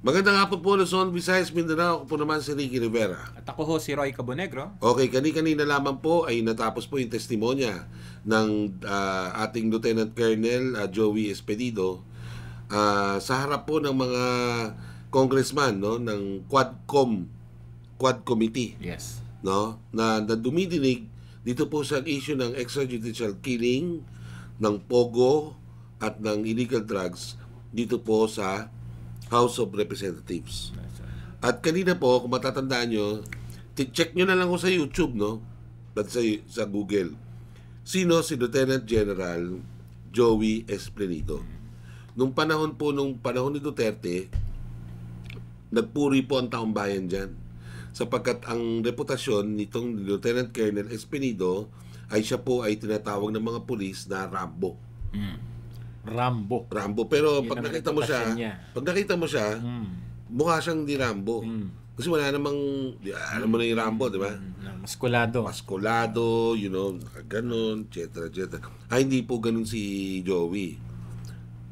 Magandang hapon po, Luzon, Visayas, Mindanao. Ako po naman si Ricky Rivera. At ako ho si Roy Cabonegro. Okay, kani-kanina lamang po ay natapos po yung testimonya ng ating Lieutenant Colonel Joey Espedido sa harap po ng mga congressman, no, ng Quad Committee, Yes. no, na dumidinig dito po sa issue ng extrajudicial killing, ng pogo at ng illegal drugs dito po sa House of Representatives. At kanina po, kung matatandaan nyo, check nyo na lang ko sa YouTube, no? At sa Google. Sino si Lieutenant General Joey Espedido? Nung panahon ni Duterte, nagpuri po ang taong bayan dyan. Sapagkat ang reputasyon nitong Lieutenant Colonel Espedido ay siya po ay tinatawag ng mga pulis na Rambo. Rambo. Pero Yun pag ang nakita mo siya, mukha siyang di Rambo. Kasi wala namang, alam mo na yung Rambo, di ba? Maskulado. Maskulado, ganun, etc. Hindi po ganun si Joey.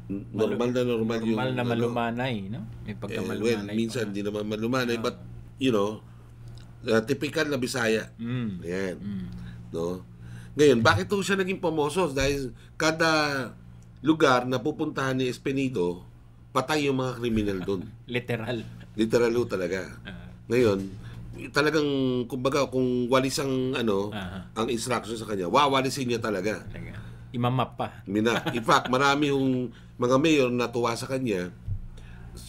Normal yung... Normal na malumanay, no? May pagkamalumanay. Minsan hindi naman malumanay, but, typical na Bisaya. Ayan. No? Ngayon, bakit po siya naging pamoso? Dahil kada lugar na pupuntahan ni Espedido, patay yung mga kriminal doon. Literal talaga. Ngayon, talagang, kumbaga, kung walis ang, ang instruction sa kanya, wawalisin niya talaga. Imamap pa. In fact, marami yung mga mayor na tuwa sa kanya,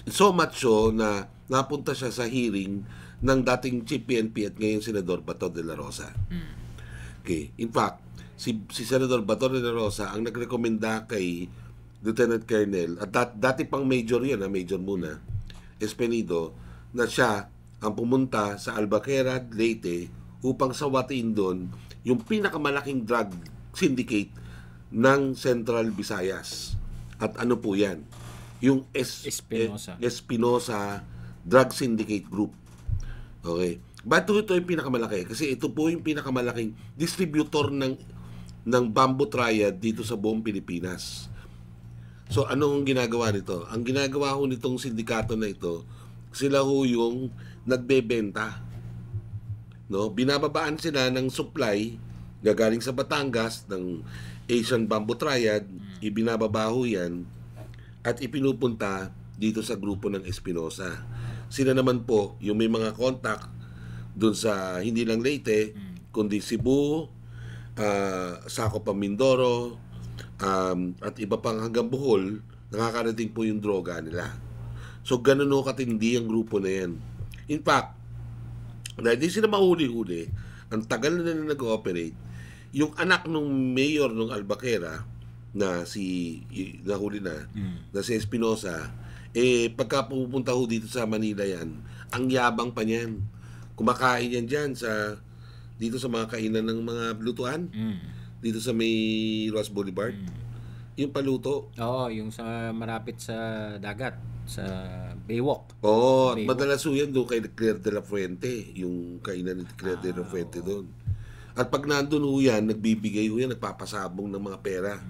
so much so na napunta siya sa hearing ng dating Chief PNP at ngayon Senador Bato de la Rosa. Okay. In fact, si Senador Bato de la Rosa ang nagrekomenda kay Lieutenant Colonel, at dati pang major yan, major muna, Espedido, na siya ang pumunta sa Albuquerque, Leyte, upang sawatiin doon yung pinakamalaking drug syndicate ng Central Visayas. At ano po yan? Yung Espinosa Drug Syndicate Group. Okay. Ba't ito yung pinakamalaki? Kasi ito po yung pinakamalaking distributor ng bamboo triad dito sa buong Pilipinas. So, anong ginagawa nito? Ang ginagawa ho nitong sindikato na ito, sila ho yung nagbebenta. No? Binababaan sila ng supply gagaling sa Batangas ng Asian Bamboo Triad, ibinababa ho yan at ipinupunta dito sa grupo ng Espinosa. Sila naman po yung may mga contact dun sa hindi lang Leyte, kundi Cebu, Sako pa Mindoro, at iba pang hanggang Bohol, nakakarating po yung droga nila. So, ganun o katindi ang grupo na yan. In fact, dahil di sila mahuli-huli, ang tagal na nag-ooperate, yung anak ng mayor ng Albuquerque, na nahuli na si Espinosa, pagka pupunta ho dito sa Manila yan, ang yabang pa niyan. Kumakain yan dyan dito sa mga kainan ng mga lutuan. Dito sa may Ross Boulevard. Yung paluto. Oo, yung sa marapit sa dagat, sa Baywalk. Oo, madalas yan doon kay Claire de la Fuente, yung kainan ni Claire de la Fuente doon. At pag nandun ho yan, nagbibigay ho yan, nagpapasabong ng mga pera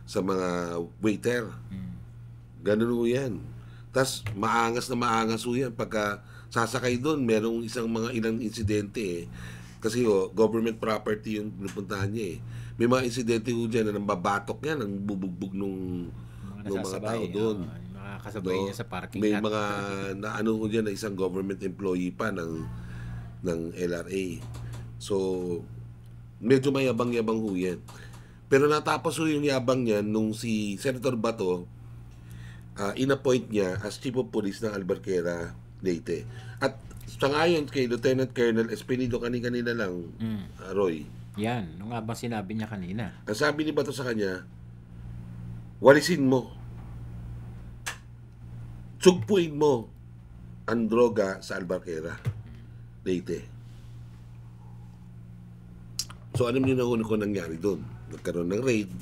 sa mga waiter. Ganun ho yan. Tapos maangas ho yan. Pagka sasakay doon, merong ilang insidente Kasi government property yung pinupuntahan niya May mga insidente ho dyan na nambabatok yan, ang bubugbog nung mga tao doon. Mga kasabay niya sa parking May lot. mga naano ho dyan na isang government employee pa ng LRA. So, medyo mayabang-yabang ho yan. Pero natapos ho yung yabang niyan nung si Senator Bato inappoint niya as Chief of Police ng Albuquerque, Leyte. At sangayon kay Lieutenant Colonel Espedido kanina lang, Roy. Yan, nung nga bang sinabi niya kanina. Ang sabi ni Bato sa kanya, walisin mo. Sugpuin mo ang droga sa Albuquerque, Leyte. So, alam niyo na kung nangyari doon. Nagkaroon ng raid,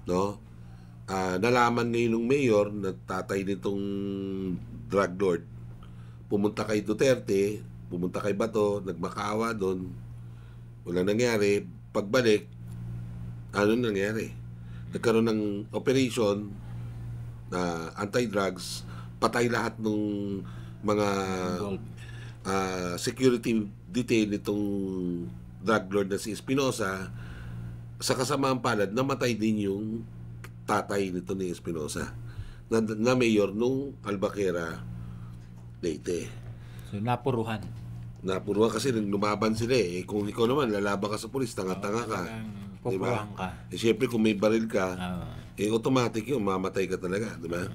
no? Nalaman ngayon ng mayor na tatay nitong drug lord. Pumunta kay Duterte, pumunta kay Bato, nagmakaawa doon. Walang nangyari. Pagbalik, ano nangyari? Nagkaroon ng operation na anti-drugs patay lahat ng mga Involved. security detail nitong drug lord na si Espinosa. Sa kasamaang palad, namatay din yung tatay nito ni Espinosa na mayor nung Albaquera, Leyte. So, napuruhan. Napuruan kasi nung lumaban sila eh. Kung ikaw naman, lalaban ka sa pulis, tanga-tanga ka. Pupuruhan ka. Eh, siyempre, kung may baril ka, Ah, automatic yun, mamatay ka talaga, di ba?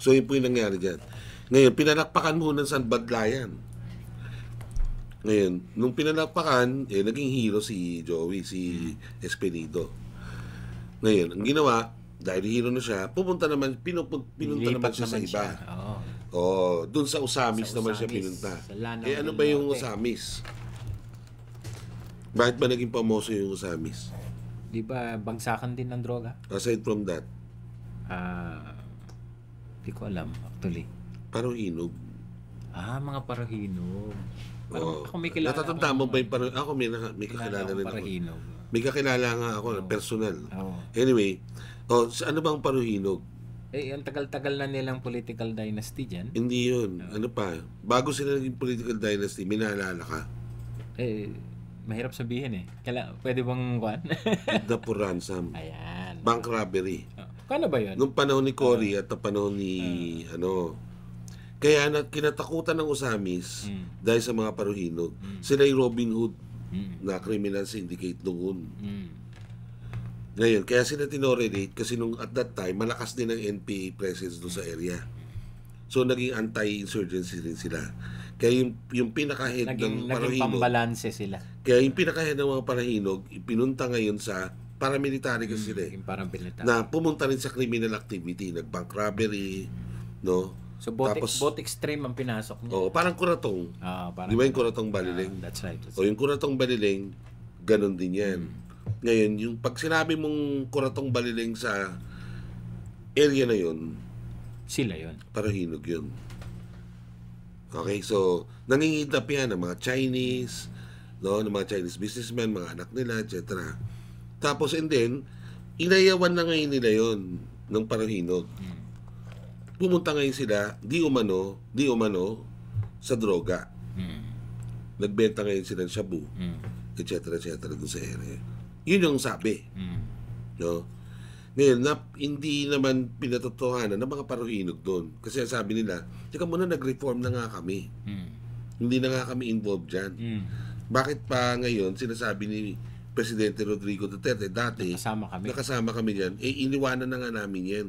So, yun po yung nangyari dyan. Ngayon, pinalakpakan muna sa Badlayan. Ngayon, nung pinalakpakan, naging hero si Joey, si Espinido. Ngayon, ang ginawa, dahil hero na siya, pupunta naman, pinunta naman siya sa iba. Oo. Oh, dun sa Usamis Sa naman siya Usamis, pinunta. sa Lanao Ano del ba yung Norte. Usamis? Bakit ba naging pamoso yung Usamis? Di ba bagsakan din ng droga? Aside from that, Di ko alam actually. parang hinog. Mga parahinog. Oh. Ako may kilala. Natatanda mo ba yung parang... Ako may kakilala rin ako. Parahinog. May kakilala nga ako, personal. Oo. Anyway, ano bang paruhinog? Ang tagal-tagal na nilang political dynasty dyan. Hindi yun. Ano pa? Bago sila naging political dynasty, may naalala ka? Mahirap sabihin eh. Pwede bang kuhan? Bidna for ransom. Ayan. Bank robbery. Kano ba yun? Nung panahon ni Cory at panahon ni kaya kinatakutan ng Usamis dahil sa mga paruhinog. Sila yung Robin Hood na criminal syndicate noon. Ngayon, kaya sila tinorelate kasi nung at that time, malakas din ang NPA presence doon sa area. So, naging anti-insurgency rin sila. Kaya yung pinaka-head ng Naging paruhinog, pambalanse sila. kaya yung pinaka-head ng mga paruhinog, ipinunta ngayon sa paramilitary kasi sila Yung parang pinita. na pumunta rin sa criminal activity, nag-bank robbery, no? So, both Tapos, extreme ang pinasok niya. parang kuratong. Parang, Di ba yung kuratong baliling? that's right. O yung kuratong baliling, ganun din yan. Ngayon, yung pag sinabi mong kuratong baliling sa area na yun, Sila yun. parahinog yun. Okay, so, nangingidap yan ng mga Chinese, no, ng mga Chinese businessmen, mga anak nila, etc. Tapos, and then, inayawan na ngayon nila yun ng parahinog. Pumunta ngayon sila, di umano, sa droga. Nagbenta ngayon sila ng shabu, etc. doon sa area. Yun yung sabi. No? Ngayon, hindi naman pinatotohanan ng mga paruhinog doon. Kasi sabi nila, teka muna, nag-reform na nga kami. Hindi na nga kami involved dyan. Bakit pa ngayon, sinasabi ni Presidente Rodrigo Duterte, dati, nakasama kami dyan, iniwanan na nga namin yan.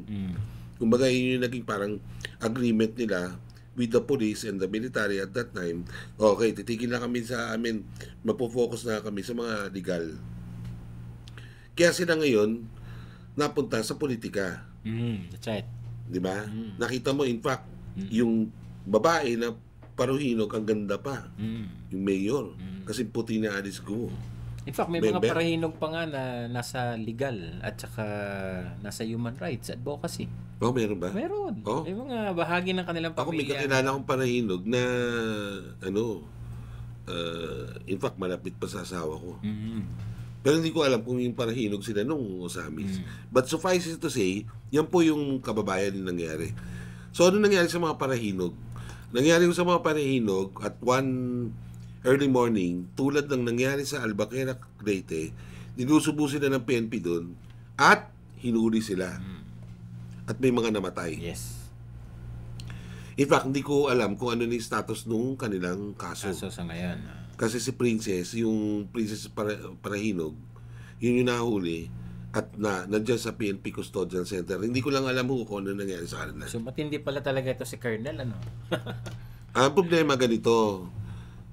Kumbaga, yun yung naging parang agreement nila with the police and the military at that time. Okay, titigil na kami sa amin, magpo-focus na kami sa mga legal. Kaya sila ngayon, napunta sa politika. That's right. Di ba? Nakita mo, in fact, yung babae na paruhinog, ang ganda pa. Yung mayor. Kasi puti na Alice Guo. In fact, may mga parahinog pa nga na nasa legal at saka nasa human rights advocacy. Meron ba? Meron. Oh? May mga bahagi ng kanilang Ako may pamilya. kakilala akong parahinog na in fact, malapit pa sa asawa ko. Pero hindi ko alam kung yung parahinog sila nung Osamis. But suffice it to say, yan po yung kababayan yung nangyari. So, ano nangyari sa mga parahinog? Nangyari sa mga parahinog at one early morning, tulad ng nangyari sa Albaquera, Leyte, nilusubo sila ng PNP doon at hinuli sila. At may mga namatay. Yes. In fact, hindi ko alam kung ano yung status nung kanilang kaso. Kaso sa ngayon. Kasi si Princess, yung Princess Parahinog, yun yung nahuli at nandiyan sa PNP Custodial Center. Hindi ko lang alam kung ano nangyari sa kanila. So, matindi pala talaga ito si Colonel, ano? Ang problema ganito,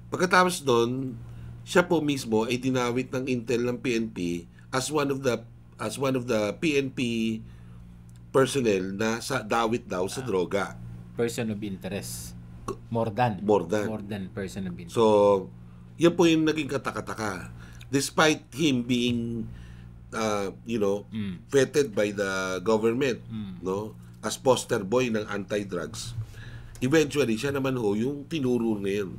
pagkatapos doon, siya po mismo ay dinawit ng intel ng PNP as one of the PNP personnel na sa dawit daw sa droga. Person of interest. More than person of interest. So, yan po yung naging katakataka. Despite him being vetted by the government, no, as poster boy ng anti-drugs, eventually siya naman yung tinuro ngayon.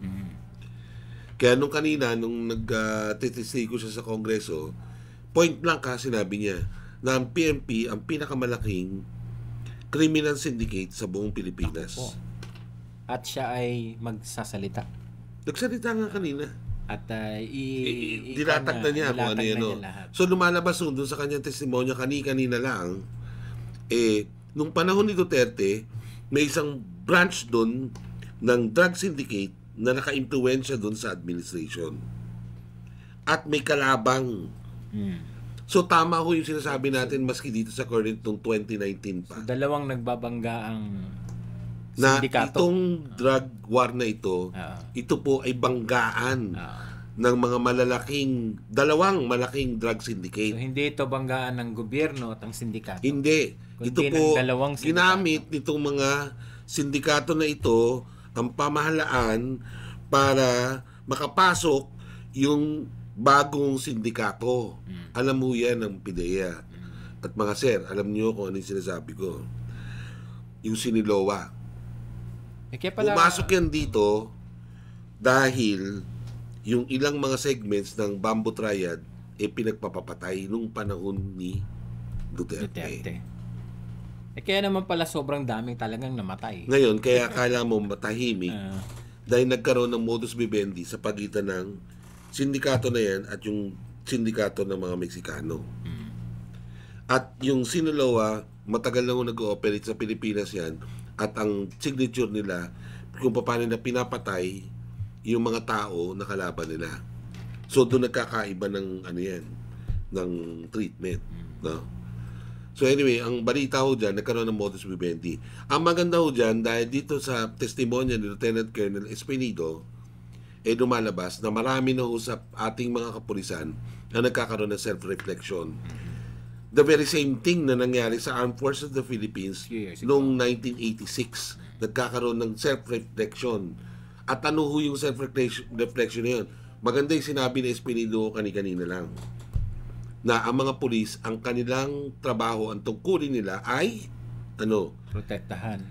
Kaya nung kanina, nung nagtitestigo siya sa Kongreso, point blank sinabi niya na ang PNP ang pinakamalaking criminal syndicate sa buong Pilipinas. Opo. At siya ay magsasalita. Nagsalita nga kanina. At Dilatag na niya kung ano yan. No? So lumalabas doon sa kanyang testimonya kanina lang, nung panahon ni Duterte, may isang branch doon ng drug syndicate na naka-impluwensya doon sa administration. At may kalabang. So tama ho yung sinasabi natin maski dito sa current nung 2019 pa. So, dalawang nagbabangga ang Na sindikato. itong drug war na ito, ito po ay banggaan ng mga dalawang malaking drug syndicate. So hindi ito banggaan ng gobyerno at ang sindikato. Hindi. Kundi Ito ng po, dalawang sindikato. ginamit nitong mga sindikato na ito ang pamahalaan para makapasok yung bagong sindikato. Alam mo yan ng PIDEA. At mga sir, alam niyo kung ano yung sinasabi ko. Yung Siniloa. Kaya pala, Pumasok yan dito dahil yung ilang mga segments ng Bamboo Triad pinagpapapatay nung panahon ni Duterte. Kaya naman pala sobrang daming talagang namatay. Ngayon, kaya akala mo matahimik dahil nagkaroon ng modus vivendi sa pagitan ng sindikato na yan at yung sindikato ng mga Meksikano. At yung Sinaloa, matagal na nag-ooperate sa Pilipinas yan. At ang signature nila, kung paano na pinapatay yung mga tao na kalaban nila. So, doon nagkakaiba ng ng treatment. No? So anyway, ang balita ho dyan, nagkaroon ng modus vivendi. Ang maganda ho dyan, dahil dito sa testimonya ni Lieutenant Colonel Espinido, lumalabas na marami na ho sa ating mga kapulisan na nagkakaroon ng self-reflection. The very same thing na nangyari sa Armed Forces of the Philippines noong 1986. Nagkakaroon ng self-reflection. At ano ho yung self-reflection na yun? Maganda yung sinabi ni Espinido kanina lang. Na ang mga pulis, ang kanilang trabaho, ang tungkulin nila ay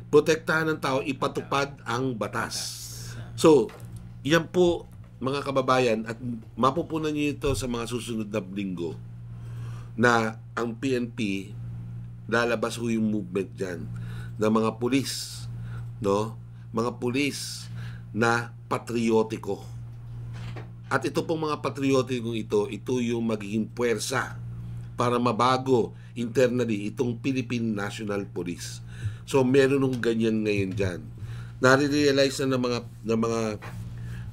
protektahan ng tao, ipatupad ang batas. So, yan po mga kababayan, at mapupunan niyo ito sa mga susunod na linggo, na ang PNP lalabas ho yung movement dyan na mga pulis, no? Mga pulis na patriotiko. At ito pong mga patriotikong ito yung magiging puwersa para mabago internally itong Philippine National Police. So meron ng ganyan ngayon dyan. Nare-realize na ng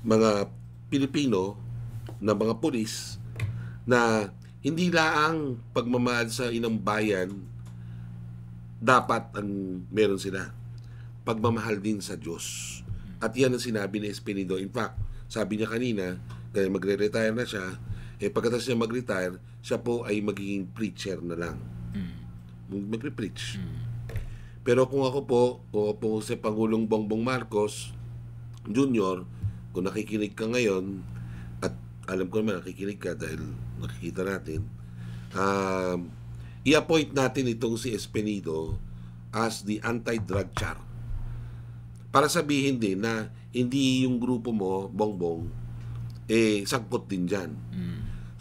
mga Pilipino na mga pulis na hindi laang pagmamahal sa inang bayan dapat ang meron sila. Pagmamahal din sa Diyos. At yan ang sinabi ni Espinido. In fact, sabi niya kanina, kaya magre-retire na siya, pagkatapos niya mag-retire, siya po ay magiging preacher na lang. Magre-preach. Pero kung ako po si Pangulong Bongbong Marcos Jr., kung nakikinig ka ngayon, at alam ko naman nakikinig ka dahil nakikita natin, i-appoint natin itong si Espinido as the anti-drug czar. Para sabihin din na hindi yung grupo mo, Bongbong, sangkot din dyan.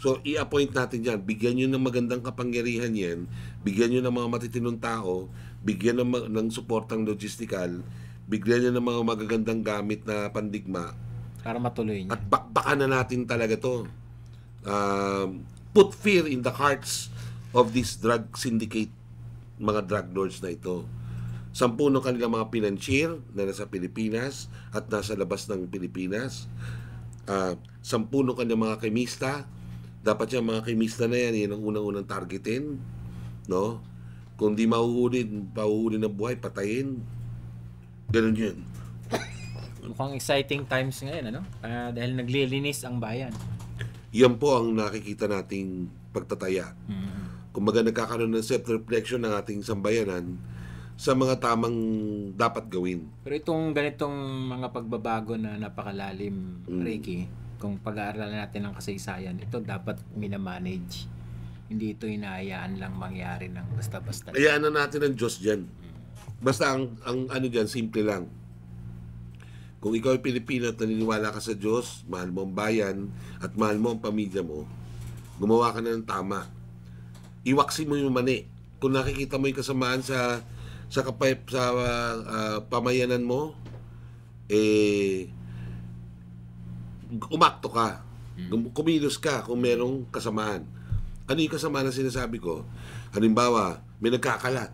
So, i-appoint natin dyan. Bigyan nyo ng magandang kapangyarihan yan. Bigyan nyo ng mga matitinong tao. Bigyan ng suportang logistical. Bigyan nyo ng mga magagandang gamit na pandigma. Para matuloy niya. At bakbakan na natin talaga to. Put fear in the hearts of this drug syndicate, mga drug lords na ito. 10 ng kanilang mga financier na nasa Pilipinas at nasa labas ng Pilipinas. 10 ng kanilang mga kemista. Dapat yung mga kemista na yan ang unang-unang targetin. No? Kung di mahuhuli ng buhay, patayin. Ganun yun. Mukhang exciting times ngayon, ano? Dahil naglilinis ang bayan. Yan po ang nakikita nating pagtataya. Kumbaga nagkakaroon ng self-reflection ng ating sambayanan sa mga tamang dapat gawin. Pero itong ganitong mga pagbabago na napakalalim, Ricky, kung pag-aaralan natin ang kasaysayan, ito dapat minamanage. Hindi ito hinahayaan lang mangyari ng basta-basta. Hayaan na natin ang Diyos dyan. Basta ang ano dyan, simple lang. Kung ikaw ay Pilipino at naniniwala ka sa Diyos, mahal mo ang bayan at mahal mo ang pamilya mo, gumawa ka na ng tama. Iwaksin mo yung mani. Kung nakikita mo yung kasamaan sa pamayanan mo, umakto ka. Kumilos ka kung merong kasamaan. Ano yung kasamaan na sinasabi ko? Halimbawa, may nagkakalat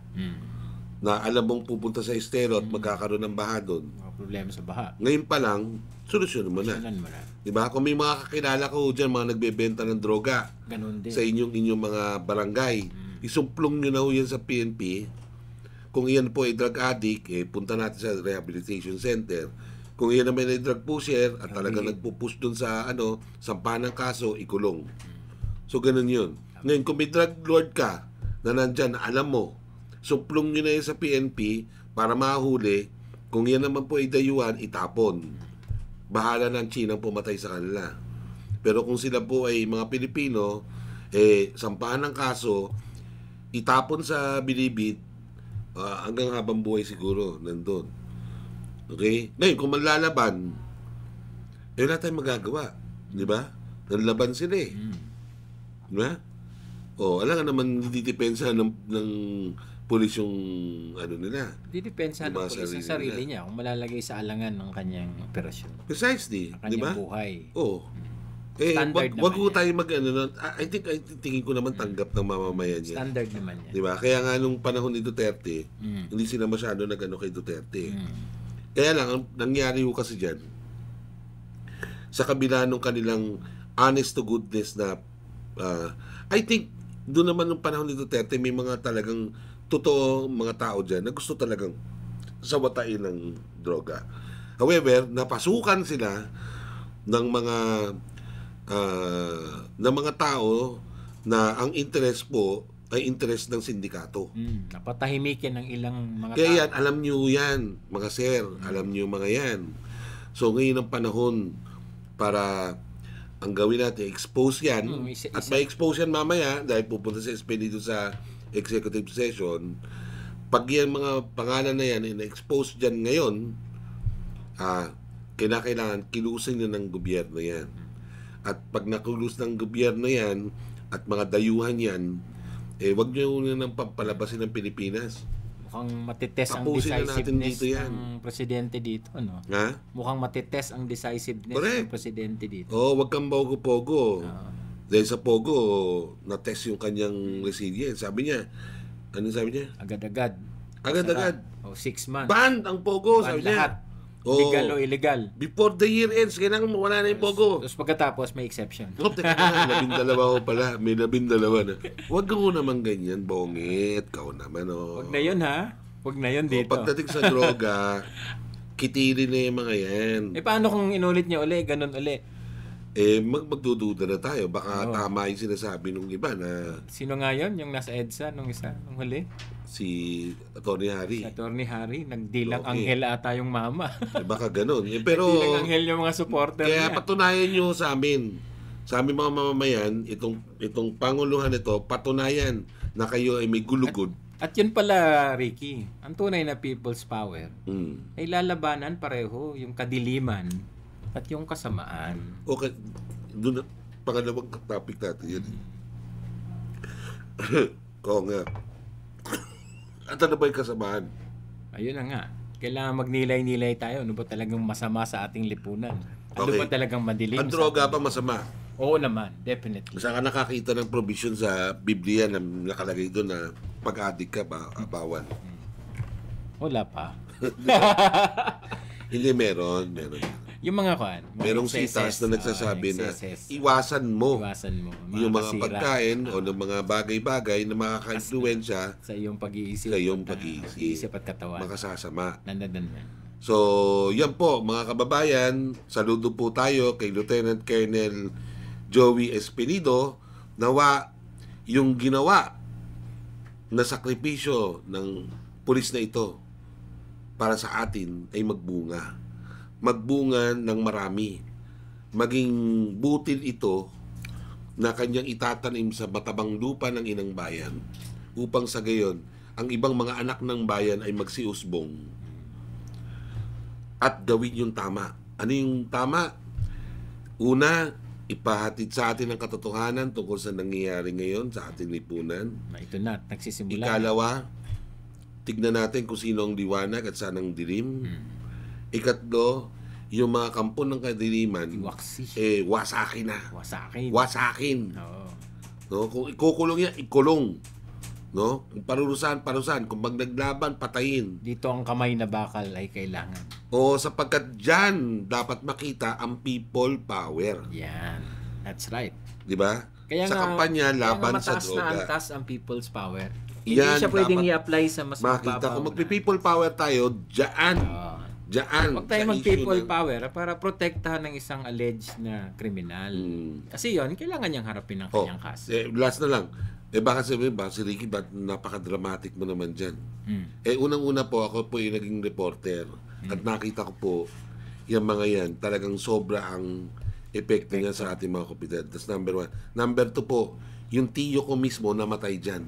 na alam mong pupunta sa estero at magkakaroon ng baha doon. Mga problema sa baha. Ngayon pa lang, solusyon mo na. Solusyonan mo na. Diba? Kung may mga kakilala ko dyan, mga nagbebenta ng droga Ganun din. sa inyong mga barangay, isumplong nyo na ho yan sa PNP. Kung iyan po ay drug addict, punta natin sa rehabilitation center. Kung iyan naman ay drug pusher at talagang nagpupush dun sa sampahan ng kaso, ikulong. So, ganun yun. Ngayon, kung may drug lord ka na nandyan, na alam mo, sumplong nyo na yan sa PNP para mahuli. Kung yan naman po ay dayuhan, itapon. Bahala ng Chinang pumatay sa kanila. Pero kung sila po ay mga Pilipino, sampahan ng kaso, itapon sa bilibid, hanggang habang buhay siguro nandun. Okay? Ngayon, kung manlalaban, wala tayong magagawa. Di ba? Nanlaban sila Di ba? Alam nga naman, hindi depensa ng pulis yung nila. Hindi depensa ng pulis sa sarili niya kung malalagay sa alangan ng kanyang operasyon. Precisely. Ang Di kanyang ba? buhay. Wag Standard naman ko tayo I think tingin ko naman tanggap ng mamamayan niya. Standard naman yan. Di ba? Kaya nga nung panahon ni Duterte, hindi sila masyado kay Duterte. Kaya lang, ang nangyari ko kasi dyan, sa kabila nung kanilang honest to goodness na, I think, doon naman nung panahon ni Duterte, may mga talagang totoo mga tao dyan na gusto talagang sawatain ng droga. However, napasukan sila ng mga tao na ang interest po ay interest ng sindikato. Napatahimikin ng ilang mga Kaya tao. yan, alam nyo yan, mga sir, alam nyo mga yan. So ngayon ang panahon para ang gawin natin, expose yan, at may expose yan mamaya dahil pupunta sa SP dito sa executive session. Pag yan mga pangalan na yan na-expose dyan ngayon, kinakailangan kilusin na ng gobyerno yan. At pag nakulus ng gobyerno yan at mga dayuhan yan, wag nyo nang pampalabasin ng Pilipinas. Mukhang matitest ang Tapusin na natin decisiveness dito yan. ng presidente dito, ano? Ha? Mukhang matitest ang decisiveness Correct. ng presidente dito. Wag kang pogo-pogo. Dahil sa pogo, na-test yung kanyang resilience. Sabi niya, ano sabi niya? Agad-agad. Agad-agad. 6 months. Banned ang pogo, Ban sabi lahat. niya. Legal o illegal. Before the year ends, kailangan wala na yung pogo. Tapos pagkatapos may exception. Teka na, 12 ko pala. May 12 na. Huwag ko naman ganyan, bongit. Kau naman, Huwag na yun, ha? Huwag na yun dito. Pagdating sa droga, kitili na yung mga yan. Paano kung inulit niya uli, ganun uli? Magdududa na tayo. Baka tama yung sinasabi nung iba na Sino nga yun? Yung nasa EDSA nung isa, nung huli? si Atty. Harry. Si Atty. Harry, nagdilang anghel ata yung mama. Baka ganun. Pero Nagdilang anghel yung mga supporter kaya niya. patunayan nyo sa amin. Sa aming mga mamamayan, itong panguluhan ito, patunayan na kayo ay may gulugod. At yun pala, Ricky, ang tunay na people's power ay lalabanan pareho yung kadiliman at yung kasamaan. Okay, doon na, pangalawang topic natin yan. Oo nga. At ano ba yung kasamaan? Ayun na nga. Kailangan magnilay-nilay tayo. Ano ba talagang masama sa ating lipunan? Ano ba talagang madilim? Ang droga pa masama? Oo naman, definitely. Saan ka nakakita ng provision sa Biblia na nakalagay doon na pag-addict ka, bawal? Wala pa. Hindi, meron. Yung mga kuan, Merong sitas na nagsasabi na iwasan mo yung mga kasira, pagkain o ng mga bagay-bagay na makaka-influensya sa iyong pag-iisip. Pag-iisip at katawan. Makasasama. Nandadan yan. So, yan po mga kababayan, saludo po tayo kay Lieutenant Colonel Joey Espinido. Nawa yung ginawa na sakripisyo ng pulis na ito para sa atin ay magbunga ng marami. Maging butil ito na kanyang itatanim sa matabang lupa ng inang bayan upang sa gayon, ang ibang mga anak ng bayan ay magsiusbong at gawin yung tama. Ano yung tama? Una, ipahatid sa atin ang katotohanan tungkol sa nangyayari ngayon sa ating lipunan. Ito na, nagsisimula. Ikalawa, tignan natin kung sino ang liwanag at saan ang dilim. Ikatlo, yung mga kampo ng kadiliman, Waksi. wasakin na. Wasakin. Wasakin. Oo. No? Kung ikukulong yan, ikulong. No? Kung parusahan. Kung naglaban, patayin. Dito ang kamay na bakal ay kailangan. O sapagkat dyan dapat makita ang people power. Yan. That's right. Di ba? Kaya Sa nga, kampanya, kaya laban nga sa mataas na droga. antas ang people's power. Hindi Yan, siya pwedeng dapat i-apply sa mas Makita mababaw kung na. magpi-people power tayo, dyan. Oo. Dyan. Huwag tayo sa mag-people issue ng- power para protektahan ng isang alleged na kriminal. Kasi yon kailangan niyang harapin ang kanyang kaso. Last na lang. Baka sabihin ba, si Ricky, ba't napaka-dramatic mo naman dyan? Mm. Unang-una po, ako po yung naging reporter. At nakita ko po, yung mga yan, talagang sobra ang epekto niya sa ating mga kapitan. That's number 1. Number 2 po, yung tiyo ko mismo namatay dyan.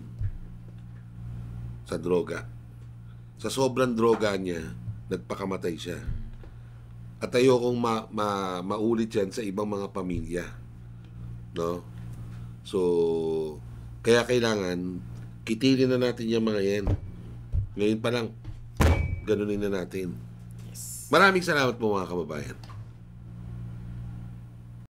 Sa droga. Sa sobrang droga niya, nagpakamatay siya. At ayokong maulit yan sa ibang mga pamilya. No? So, kaya kailangan kitilin na natin yung mga yan. Ngayon pa lang, ganunin na natin. Yes. Maraming salamat po mga kababayan.